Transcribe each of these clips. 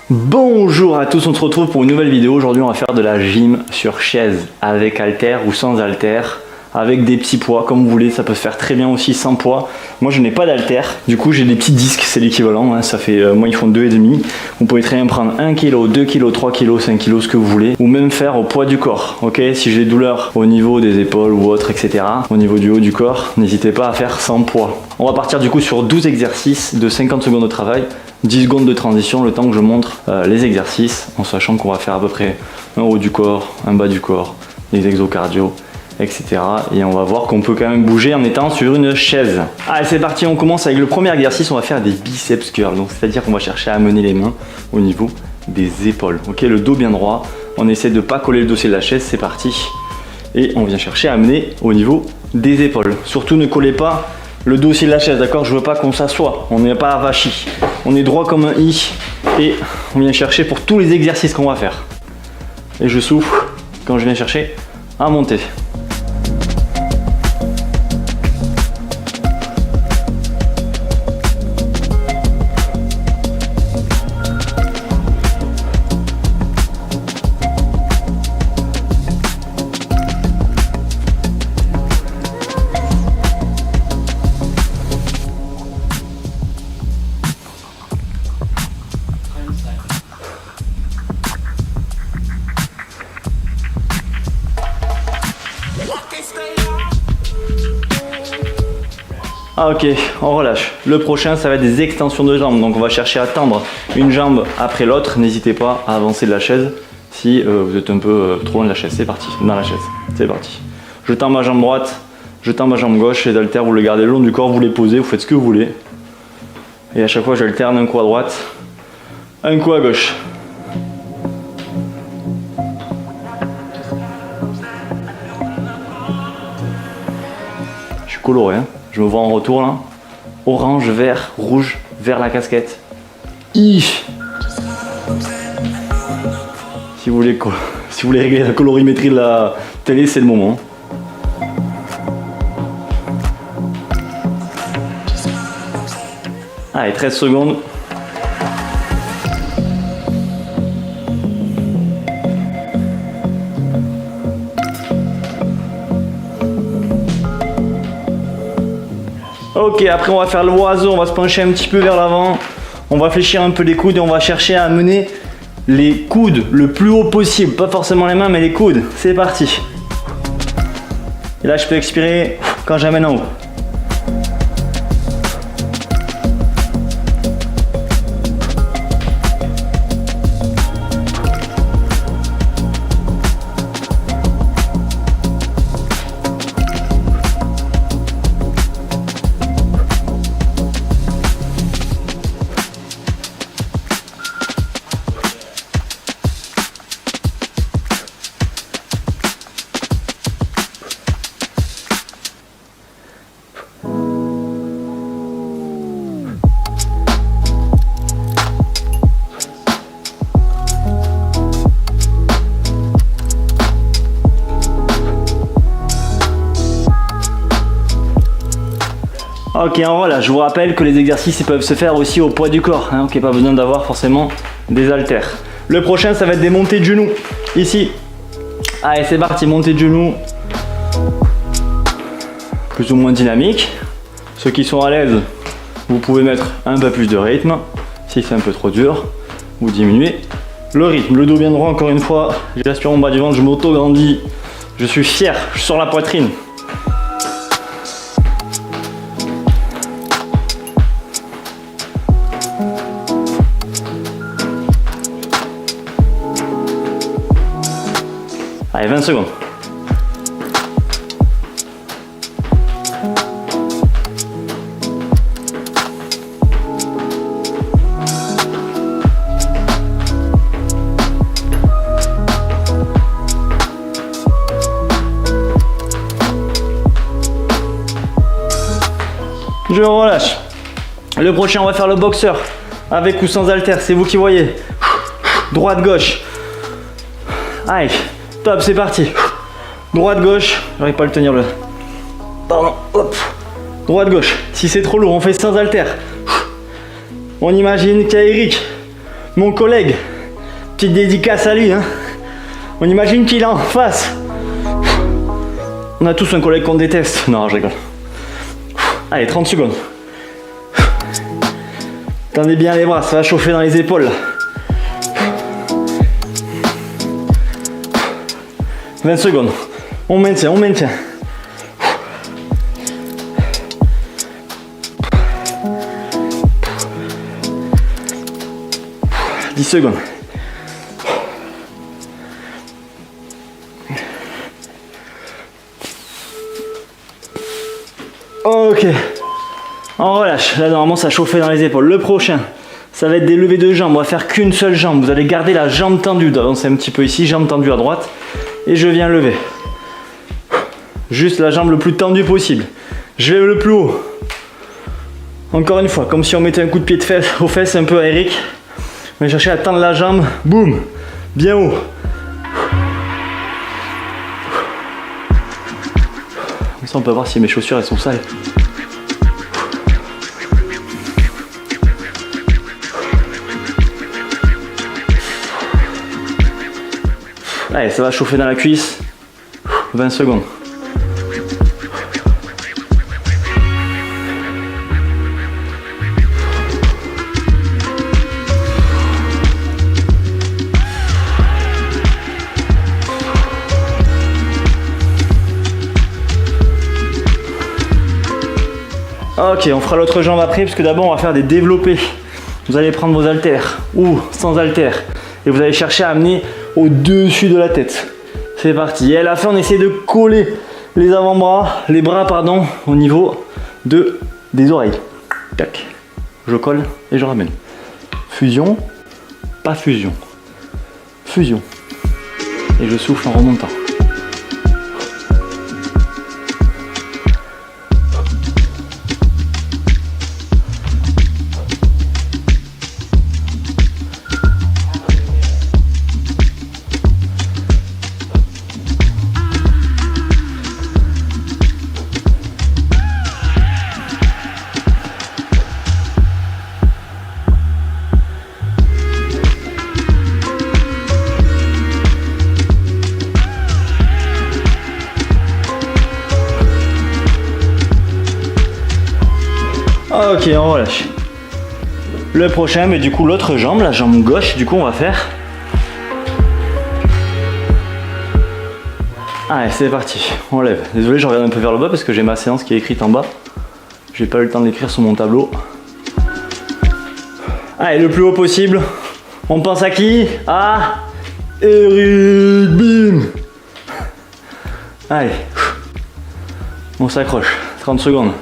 Bonjour à tous, on se retrouve pour une nouvelle vidéo. Aujourd'hui on va faire de la gym sur chaise, avec haltère ou sans haltère, avec des petits poids comme vous voulez. Ça peut se faire très bien aussi sans poids. Moi je n'ai pas d'haltère, du coup j'ai des petits disques, c'est l'équivalent, hein. Ça fait, moi ils font 2,5. Vous pouvez très bien prendre 1 kg, 2 kg, 3 kg, 5 kg, ce que vous voulez, ou même faire au poids du corps. Ok, si j'ai des douleurs au niveau des épaules ou autre, etc., au niveau du haut du corps, n'hésitez pas à faire sans poids. On va partir du coup sur 12 exercices de 50 secondes de travail, 10 secondes de transition, le temps que je montre les exercices, en sachant qu'on va faire à peu près un haut du corps, un bas du corps, des exos cardio, etc. Et on va voir qu'on peut quand même bouger en étant sur une chaise. Allez, c'est parti, on commence avec le premier exercice. On va faire des biceps curls, donc c'est-à-dire qu'on va chercher à amener les mains au niveau des épaules. Ok, le dos bien droit, on essaie de ne pas coller le dossier de la chaise, c'est parti. Et on vient chercher à amener au niveau des épaules. Surtout ne collez pas le dossier de la chaise, d'accord? Je veux pas qu'on s'assoie, on n'est pas avachi. On est droit comme un i et on vient chercher pour tous les exercices qu'on va faire. Et je souffle quand je viens chercher à monter. Ah ok, on relâche. Le prochain, ça va être des extensions de jambes. Donc on va chercher à tendre une jambe après l'autre. N'hésitez pas à avancer de la chaise si vous êtes un peu trop loin de la chaise. C'est parti, dans la chaise. C'est parti. Je tends ma jambe droite, je tends ma jambe gauche. Les haltères, vous les gardez le long du corps, vous les posez, vous faites ce que vous voulez. Et à chaque fois, j'alterne un coup à droite, un coup à gauche. Je suis coloré, hein. Je me vois en retour là. Orange, vert, rouge, vert la casquette. Si vous voulez régler la colorimétrie de la télé, c'est le moment. Allez, 13 secondes. Ok, après on va faire l'oiseau, on va se pencher un petit peu vers l'avant. On va fléchir un peu les coudes et on va chercher à amener les coudes le plus haut possible. Pas forcément les mains, mais les coudes. C'est parti. Et là, je peux expirer quand j'amène en haut. Ok, en relâche. Je vous rappelle que les exercices ils peuvent se faire aussi au poids du corps. Hein, ok, pas besoin d'avoir forcément des haltères. Le prochain, ça va être des montées de genoux. Ici. Allez, c'est parti, montée de genoux. Plus ou moins dynamique. Ceux qui sont à l'aise, vous pouvez mettre un peu plus de rythme. Si c'est un peu trop dur, vous diminuez le rythme. Le dos bien droit, encore une fois. J'aspire mon bas du ventre, je m'auto-grandis. Je suis fier, je sors la poitrine. Allez, 20 secondes. Je relâche. Le prochain, on va faire le boxeur. Avec ou sans haltère, c'est vous qui voyez. Droite, gauche. Allez. Top, c'est parti. Droite, gauche. J'arrive pas à le tenir le. Pardon. Hop. Droite, gauche. Si c'est trop lourd, on fait sans haltère. On imagine qu'il y a Eric mon collègue. Petite dédicace à lui, hein. On imagine qu'il est en face. On a tous un collègue qu'on déteste. Non, je rigole. Allez, 30 secondes. Tendez bien les bras, ça va chauffer dans les épaules. 20 secondes. On maintient, on maintient. 10 secondes. Ok. On relâche. Là, normalement, ça chauffait dans les épaules. Le prochain, ça va être des levées de jambes. On va faire qu'une seule jambe. Vous allez garder la jambe tendue. Avancez un petit peu ici. Jambe tendue à droite. Et je viens lever. Juste la jambe le plus tendue possible. Je lève le plus haut. Encore une fois, comme si on mettait un coup de pied de fesse aux fesses, un peu à Eric. On va chercher à tendre la jambe. Boum. Bien haut. Comme ça, on peut voir si mes chaussures elles sont sales. Allez, ça va chauffer dans la cuisse. 20 secondes. Ok, on fera l'autre jambe après, parce que d'abord on va faire des développés. Vous allez prendre vos haltères, ou sans haltères, et vous allez chercher à amener au-dessus de la tête. C'est parti. Et à la fin, on essaie de coller les avant-bras, les bras, pardon, au niveau des oreilles. Tac. Je colle et je ramène. Fusion, pas fusion. Fusion. Et je souffle en remontant. Ok, on relâche. Le prochain, mais du coup l'autre jambe, la jambe gauche, du coup on va faire. Allez, c'est parti, on lève. Désolé, je regarde un peu vers le bas parce que j'ai ma séance qui est écrite en bas. J'ai pas eu le temps de l'écrire sur mon tableau. Allez, le plus haut possible. On pense à qui? À Eric Bim. Allez, on s'accroche. 30 secondes.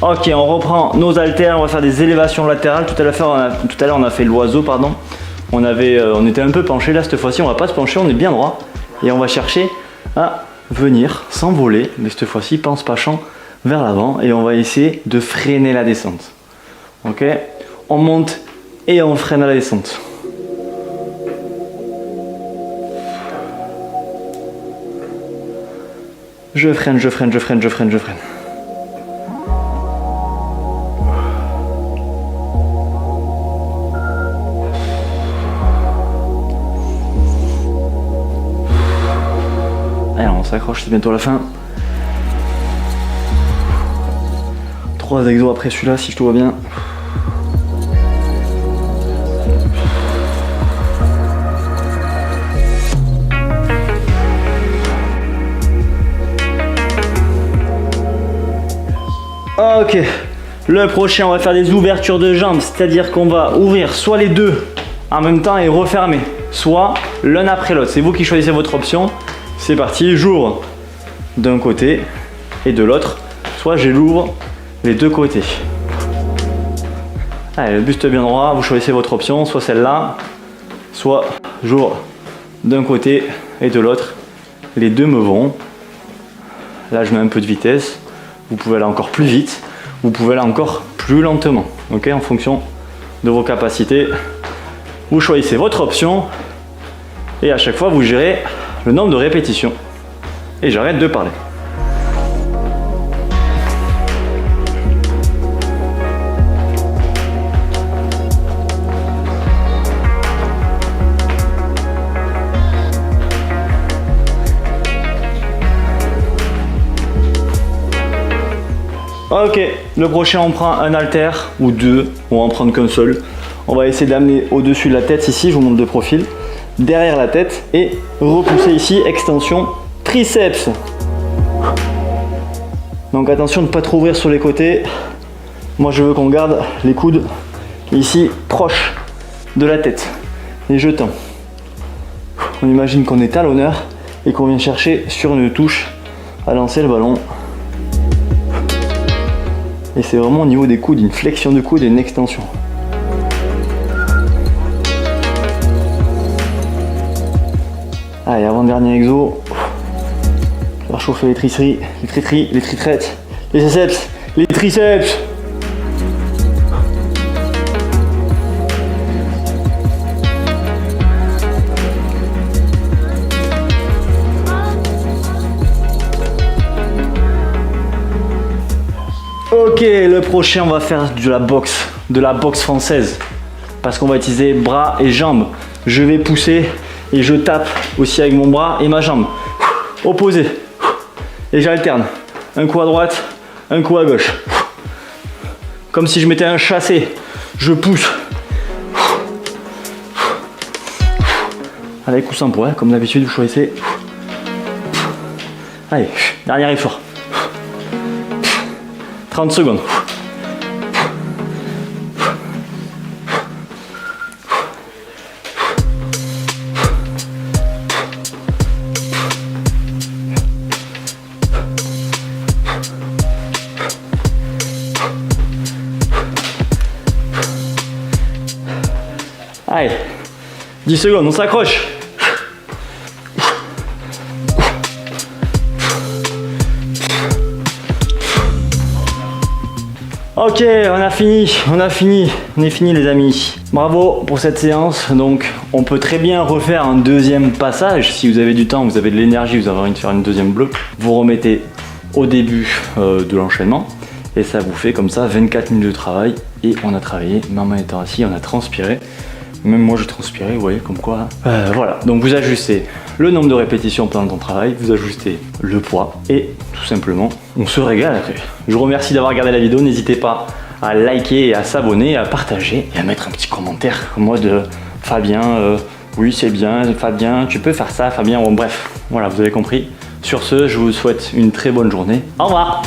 Ok, on reprend nos haltères, on va faire des élévations latérales. Tout à l'heure on a fait l'oiseau, pardon. On était un peu penché, là cette fois-ci on va pas se pencher, on est bien droit. Et on va chercher à venir s'envoler, mais cette fois-ci pense penchant vers l'avant. Et on va essayer de freiner la descente. Ok, on monte et on freine la descente. Je freine, je freine, je freine, je freine, je freine. Allez, on s'accroche, c'est bientôt la fin. 3 exos après celui-là, si je te vois bien. Ok, le prochain, on va faire des ouvertures de jambes, c'est-à-dire qu'on va ouvrir soit les deux en même temps et refermer, soit l'un après l'autre. C'est vous qui choisissez votre option. C'est parti, j'ouvre d'un côté et de l'autre, soit je l'ouvre les deux côtés. Allez, le buste bien droit, vous choisissez votre option, soit celle-là, soit j'ouvre d'un côté et de l'autre. Les deux me vont. Là, je mets un peu de vitesse. Vous pouvez aller encore plus vite. Vous pouvez aller encore plus lentement. Ok, en fonction de vos capacités. Vous choisissez votre option. Et à chaque fois, vous gérez le nombre de répétitions. Et j'arrête de parler. Ok, le prochain on prend un halter ou deux, on va en prendre qu'un seul. On va essayer d'amener au-dessus de la tête ici, je vous montre de profil, derrière la tête et repousser ici, extension triceps. Donc attention de ne pas trop ouvrir sur les côtés. Moi je veux qu'on garde les coudes ici proches de la tête. Et je tends. On imagine qu'on est talonneur et qu'on vient chercher sur une touche à lancer le ballon. Et c'est vraiment au niveau des coudes, une flexion de coude et une extension. Allez, avant-dernier exo. On va chauffer les triceries, les tritrettes, les triceps, les triceps. Ok, le prochain, on va faire de la boxe française. Parce qu'on va utiliser bras et jambes. Je vais pousser et je tape aussi avec mon bras et ma jambe. Opposé. Et j'alterne. Un coup à droite, un coup à gauche. Comme si je mettais un chassé. Je pousse. Avec ou sans poids, comme d'habitude, vous choisissez. Allez, dernier effort. 30 secondes. Allez, 10 secondes, on s'accroche. Ok, on est fini les amis. Bravo pour cette séance. Donc on peut très bien refaire un deuxième passage. Si vous avez du temps, vous avez de l'énergie, vous avez envie de faire une deuxième bloc. Vous remettez au début de l'enchaînement. Et ça vous fait comme ça 24 minutes de travail. Et on a travaillé, maman étant assis, on a transpiré. Même moi je transpirais, vous voyez, comme quoi. Voilà, donc vous ajustez le nombre de répétitions pendant ton travail, vous ajustez le poids et tout simplement, on se régale après. Je vous remercie d'avoir regardé la vidéo, n'hésitez pas à liker et à s'abonner, à partager et à mettre un petit commentaire comme moi de Fabien, oui c'est bien, Fabien, tu peux faire ça, Fabien, bon bref, voilà, vous avez compris. Sur ce, je vous souhaite une très bonne journée. Au revoir!